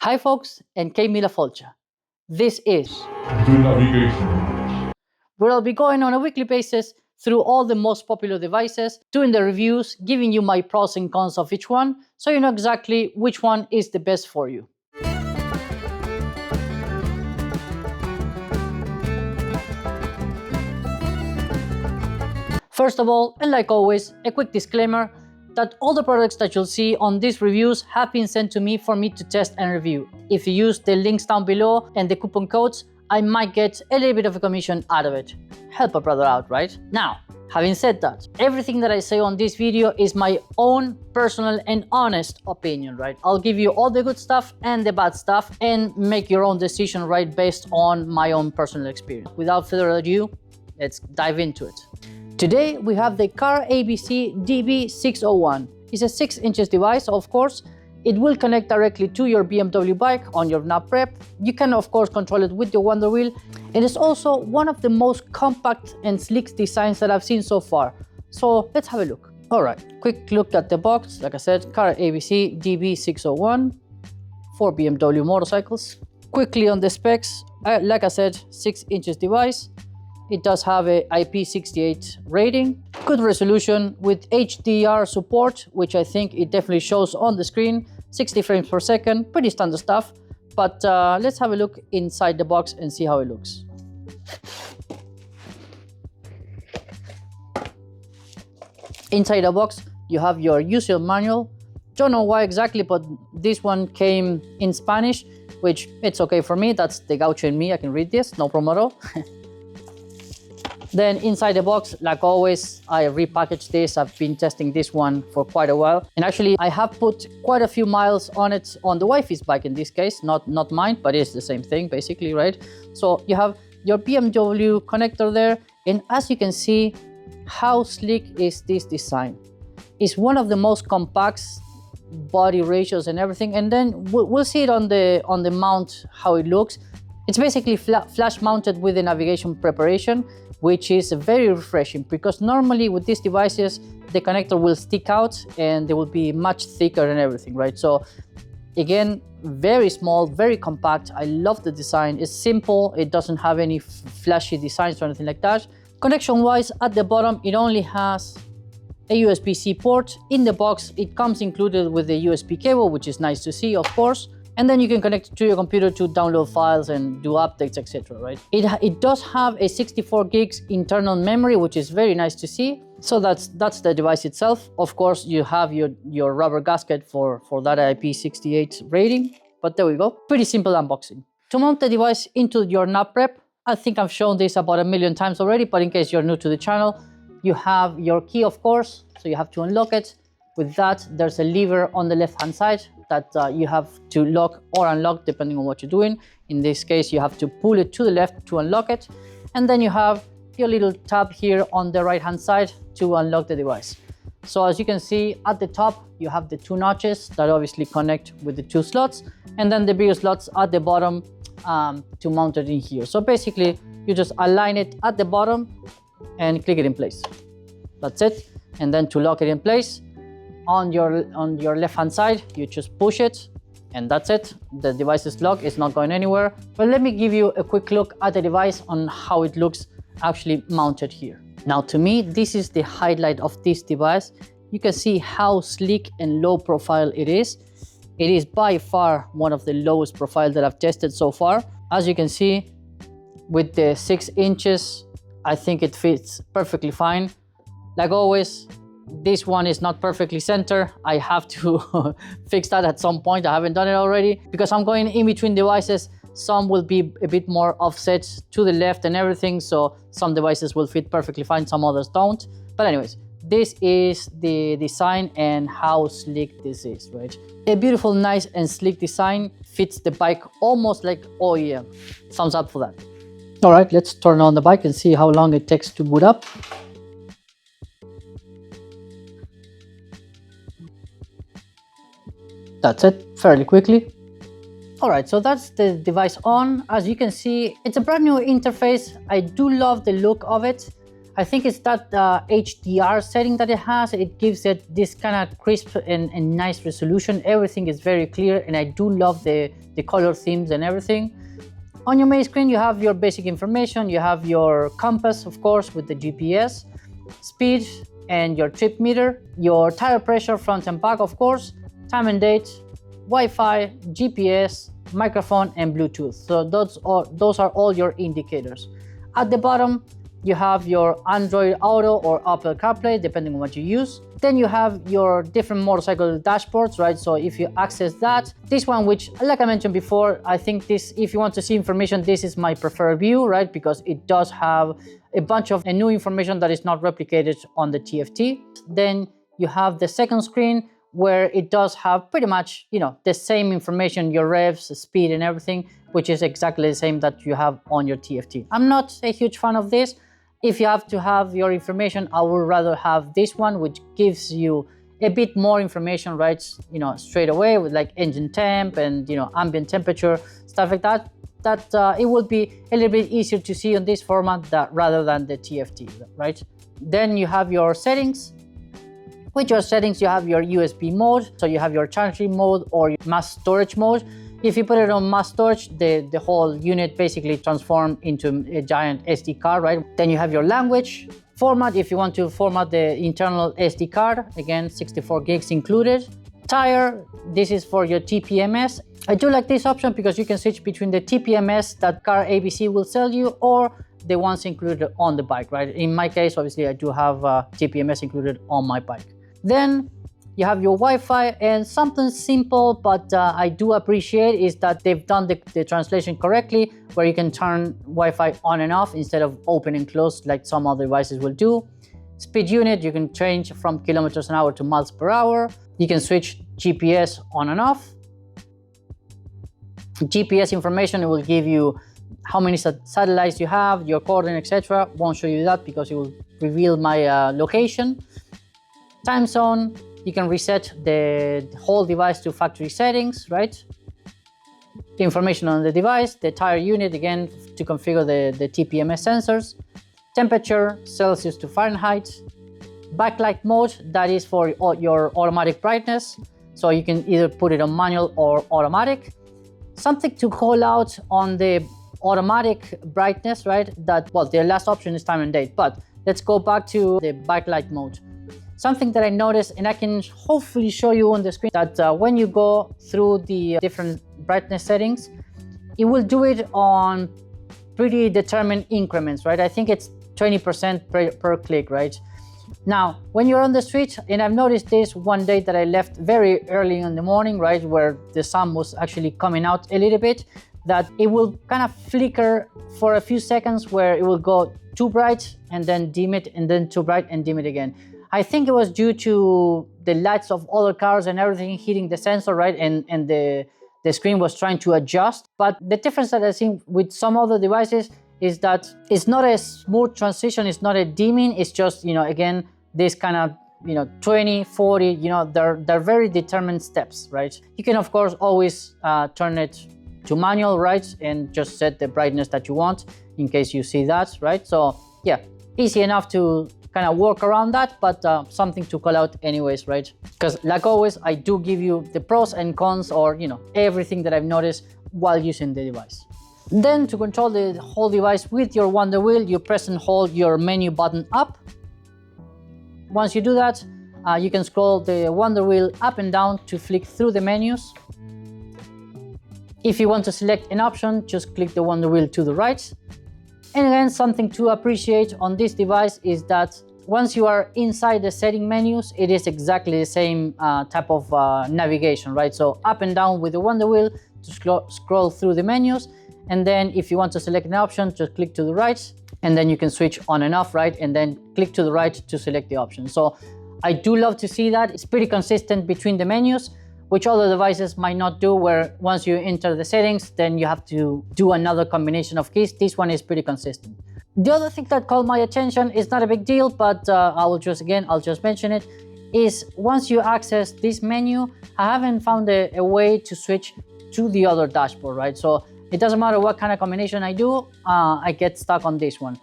Hi folks, and Céad Míle Fáilte. This is the navigation. where I'll be going on a weekly basis through all the most popular devices, doing the reviews, giving you my pros and cons of each one, so you know exactly which one is the best for you. First of all, and like always, a quick disclaimer that all the products that you'll see on these reviews have been sent to me for me to test and review. If you use the links down below and the coupon codes, I might get a little bit of a commission out of it. Help a brother out, right? Now, having said that, everything that I say on this video is my own personal and honest opinion, right? I'll give you all the good stuff and the bad stuff and make your own decision, right, based on my own personal experience. Without further ado, let's dive into it. Today we have the CarABC DB601. It's a 6-inch device, of course. It will connect directly to your BMW bike on your nav prep. You can of course control it with your Wonderwheel. It is also one of the most compact and sleek designs that I've seen so far. So let's have a look. All right, quick look at the box. Like I said, CarABC DB601 for BMW motorcycles. Quickly on the specs, like I said, 6-inch device. It does have a IP68 rating, good resolution with HDR support, which I think it definitely shows on the screen, 60 frames per second, pretty standard stuff. But let's have a look inside the box and see how it looks. Inside the box, you have your user manual. Don't know why exactly, but this one came in Spanish, which it's okay for me. That's the gaucho in me, I can read this, no problem at all. Then inside the box, like always, I repackaged this. I've been testing this one for quite a while. And actually, I have put quite a few miles on it, on the wifey's bike in this case, not mine, but it's the same thing basically, right? So you have your BMW connector there. And as you can see, how sleek is this design? It's one of the most compact body ratios and everything. And then we'll see it on the mount, how it looks. It's basically flash mounted with the navigation preparation, which is very refreshing because normally with these devices, the connector will stick out and they will be much thicker and everything, right? So again, very small, very compact. I love the design. It's simple. It doesn't have any flashy designs or anything like that. Connection wise, at the bottom, it only has a USB-C port. In the box, it comes included with the USB cable, which is nice to see, of course. And then you can connect it to your computer to download files and do updates, etc. Right? It does have a 64 gigs internal memory, which is very nice to see. So that's the device itself. Of course, you have your rubber gasket for that IP68 rating. But there we go. Pretty simple unboxing. To mount the device into your nav prep, I think I've shown this about 1 million times already, but in case you're new to the channel, you have your key, of course, so you have to unlock it. With that, there's a lever on the left-hand side that you have to lock or unlock depending on what you're doing. In this case, you have to pull it to the left to unlock it. And then you have your little tab here on the right-hand side to unlock the device. So as you can see at the top, you have the 2 notches that obviously connect with the 2 slots, and then the bigger slots at the bottom to mount it in here. So basically, you just align it at the bottom and click it in place. That's it. And then to lock it in place, on your left hand side, you just push it and that's it. The device is locked, it's not going anywhere. But let me give you a quick look at the device on how it looks actually mounted here. Now to me, this is the highlight of this device. You can see how sleek and low profile it is. It is by far one of the lowest profile that I've tested so far. As you can see, with the 6 inches, I think it fits perfectly fine. Like always, this one is not perfectly centered. I have to fix that at some point. I haven't done it already because I'm going in between devices. Some will be a bit more offset to the left and everything. So some devices will fit perfectly fine, some others don't. But anyways, this is the design and how sleek this is, right? A beautiful, nice and sleek design fits the bike almost like OEM. Thumbs up for that. All right, let's turn on the bike and see how long it takes to boot up. That's it, fairly quickly. All right, so that's the device on. As you can see, it's a brand new interface. I do love the look of it. I think it's that HDR setting that it has. It gives it this kind of crisp and nice resolution. Everything is very clear, and I do love the color themes and everything. On your main screen, you have your basic information. You have your compass, of course, with the GPS, speed, and your trip meter, your tire pressure front and back, of course, time and date, Wi-Fi, GPS, microphone, and Bluetooth. So those are all your indicators. At the bottom, you have your Android Auto or Apple CarPlay, depending on what you use. Then you have your different motorcycle dashboards, right? So if you access that, this one, which like I mentioned before, I think this, if you want to see information, this is my preferred view, right? Because it does have a bunch of new information that is not replicated on the TFT. Then you have the second screen where it does have pretty much, the same information, your revs, speed and everything, which is exactly the same that you have on your TFT. I'm not a huge fan of this. If you have to have your information, I would rather have this one, which gives you a bit more information, right? Straight away with like engine temp and, ambient temperature, stuff like that. It would be a little bit easier to see on this format rather than the TFT, right? Then you have your settings. With your settings, you have your USB mode. So you have your charging mode or your mass storage mode. If you put it on mass storage, the whole unit basically transforms into a giant SD card, right? Then you have your language format. If you want to format the internal SD card, again, 64 gigs included. Tire, this is for your TPMS. I do like this option because you can switch between the TPMS that CarABC will sell you or the ones included on the bike, right? In my case, obviously, I do have TPMS included on my bike. Then you have your Wi-Fi, and something simple but I do appreciate is that they've done the translation correctly, where you can turn Wi-Fi on and off instead of open and close like some other devices will do. Speed unit, you can change from kilometers an hour to miles per hour. You can switch GPS on and off. GPS information, it will give you how many satellites you have, your coordinates, etc. Won't show you that because it will reveal my location. Time zone, you can reset the whole device to factory settings, right? The information on the device, the tire unit, again, to configure the TPMS sensors. Temperature, Celsius to Fahrenheit. Backlight mode, that is for your automatic brightness. So you can either put it on manual or automatic. Something to call out on the automatic brightness, right? The last option is time and date, but let's go back to the backlight mode. Something that I noticed, and I can hopefully show you on the screen, that when you go through the different brightness settings, it will do it on pretty determined increments, right? I think it's 20% per click, right? Now, when you're on the street, and I've noticed this one day that I left very early in the morning, right, where the sun was actually coming out a little bit, that it will kind of flicker for a few seconds where it will go too bright and then dim it, and then too bright and dim it again. I think it was due to the lights of other cars and everything hitting the sensor, right? And the screen was trying to adjust. But the difference that I've seen with some other devices is that it's not a smooth transition, it's not a dimming, it's just, again, this kind of, 20, 40, they're very determined steps, right? You can, of course, always turn it to manual, right? And just set the brightness that you want in case you see that, right? So yeah, easy enough to kind of work around that, but something to call out anyways, right? Because like always, I do give you the pros and cons, or everything that I've noticed while using the device. Then to control the whole device with your Wonderwheel, you press and hold your menu button up. Once you do that, you can scroll the Wonderwheel up and down to flick through the menus. If you want to select an option, just click the Wonderwheel to the right. And again, something to appreciate on this device is that once you are inside the setting menus, it is exactly the same type of navigation, right? So up and down with the Wonderwheel to scroll through the menus. And then if you want to select an option, just click to the right, and then you can switch on and off, right? And then click to the right to select the option. So I do love to see that. It's pretty consistent between the menus, which other devices might not do, where once you enter the settings, then you have to do another combination of keys. This one is pretty consistent. The other thing that caught my attention is not a big deal, but I'll just mention it, is once you access this menu, I haven't found a way to switch to the other dashboard, right? So it doesn't matter what kind of combination I do, I get stuck on this one.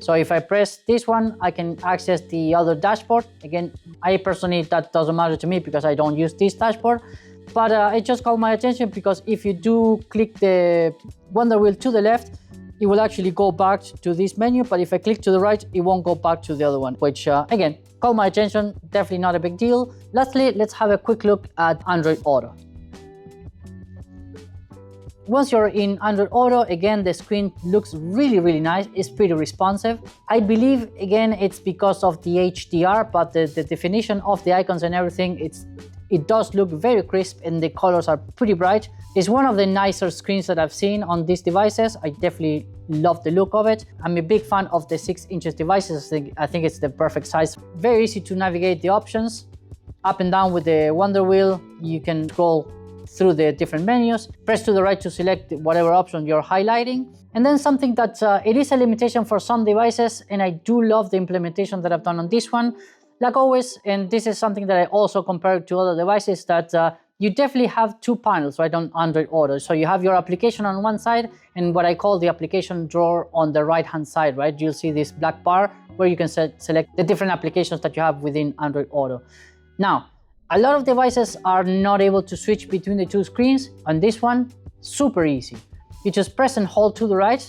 So if I press this one, I can access the other dashboard. Again, I personally, that doesn't matter to me because I don't use this dashboard, but it just caught my attention because if you do click the Wonderwheel to the left, it will actually go back to this menu, but if I click to the right, it won't go back to the other one, which again, caught my attention, definitely not a big deal. Lastly, let's have a quick look at Android Auto. Once you're in Android Auto, again, the screen looks really nice. It's pretty responsive. I believe, again, it's because of the HDR, but the definition of the icons and everything, it does look very crisp and the colors are pretty bright. It's one of the nicer screens that I've seen on these devices. I definitely love the look of it. I'm a big fan of the 6-inch devices. I think it's the perfect size. Very easy to navigate the options. Up and down with the Wonderwheel, you can scroll through the different menus, press to the right to select whatever option you're highlighting. And then something that it is a limitation for some devices, and I do love the implementation that I've done on this one. Like always, and this is something that I also compare to other devices, that you definitely have two panels, right, on Android Auto. So you have your application on one side and what I call the application drawer on the right-hand side, right? You'll see this black bar where you can select the different applications that you have within Android Auto. Now, a lot of devices are not able to switch between the two screens. On this one, super easy. You just press and hold to the right.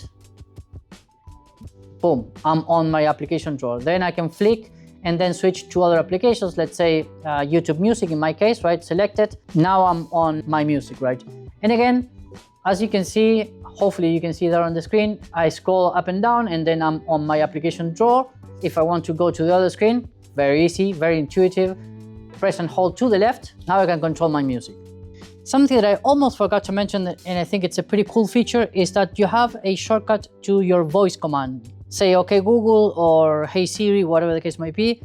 Boom, I'm on my application drawer. Then I can flick and then switch to other applications. Let's say YouTube Music in my case, right? Select it. Now I'm on my music, right? And again, as you can see, hopefully you can see there on the screen, I scroll up and down and then I'm on my application drawer. If I want to go to the other screen, very easy, very intuitive. Press and hold to the left. Now I can control my music. Something that I almost forgot to mention, and I think it's a pretty cool feature, is that you have a shortcut to your voice command. Say, okay, Google, or hey Siri, whatever the case might be.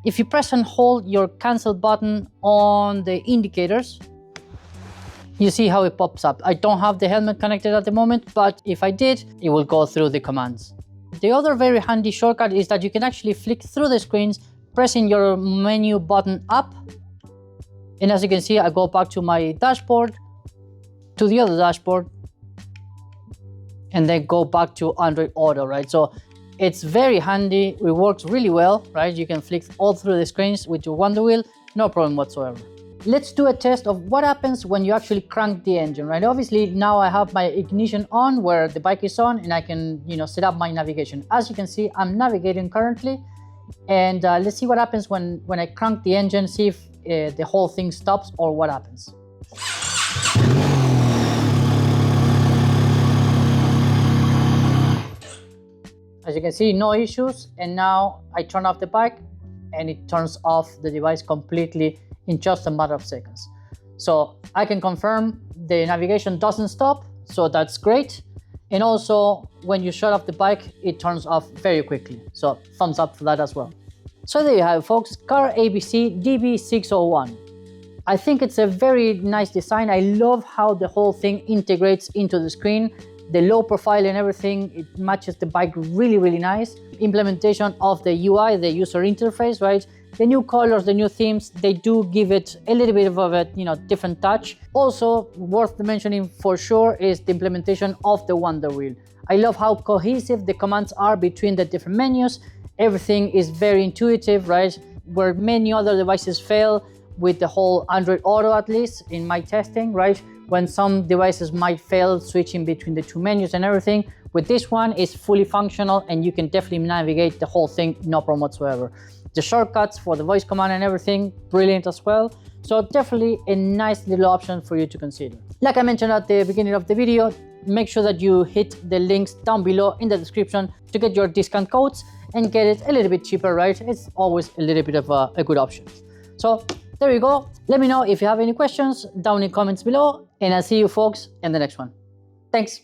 If you press and hold your cancel button on the indicators, you see how it pops up. I don't have the helmet connected at the moment, but if I did, it will go through the commands. The other very handy shortcut is that you can actually flick through the screens, pressing your menu button up. And as you can see, I go back to my dashboard, to the other dashboard, and then go back to Android Auto, right? So it's very handy. It works really well, right? You can flick all through the screens with your Wonderwheel, no problem whatsoever. Let's do a test of what happens when you actually crank the engine, right? Obviously, now I have my ignition on where the bike is on, and I can, set up my navigation. As you can see, I'm navigating currently. And let's see what happens when I crank the engine, see if the whole thing stops or what happens. As you can see, no issues. And now I turn off the bike and it turns off the device completely in just a matter of seconds. So I can confirm the navigation doesn't stop, so that's great. And also, when you shut off the bike, it turns off very quickly. So thumbs up for that as well. So there you have it, folks, CarABC DB601. I think it's a very nice design. I love how the whole thing integrates into the screen. The low profile and everything, it matches the bike really nice. Implementation of the UI, the user interface, right? The new colors, the new themes, they do give it a little bit of a different touch. Also, worth mentioning for sure is the implementation of the Wonderwheel. I love how cohesive the commands are between the different menus. Everything is very intuitive, right? Where many other devices fail with the whole Android Auto, at least in my testing, right? When some devices might fail switching between the two menus and everything. With this one, it's fully functional and you can definitely navigate the whole thing, no problem whatsoever. The shortcuts for the voice command and everything, brilliant as well. So definitely a nice little option for you to consider. Like I mentioned at the beginning of the video, make sure that you hit the links down below in the description to get your discount codes and get it a little bit cheaper, right? It's always a little bit of a good option. So there you go. Let me know if you have any questions down in comments below, and I'll see you folks in the next one. Thanks.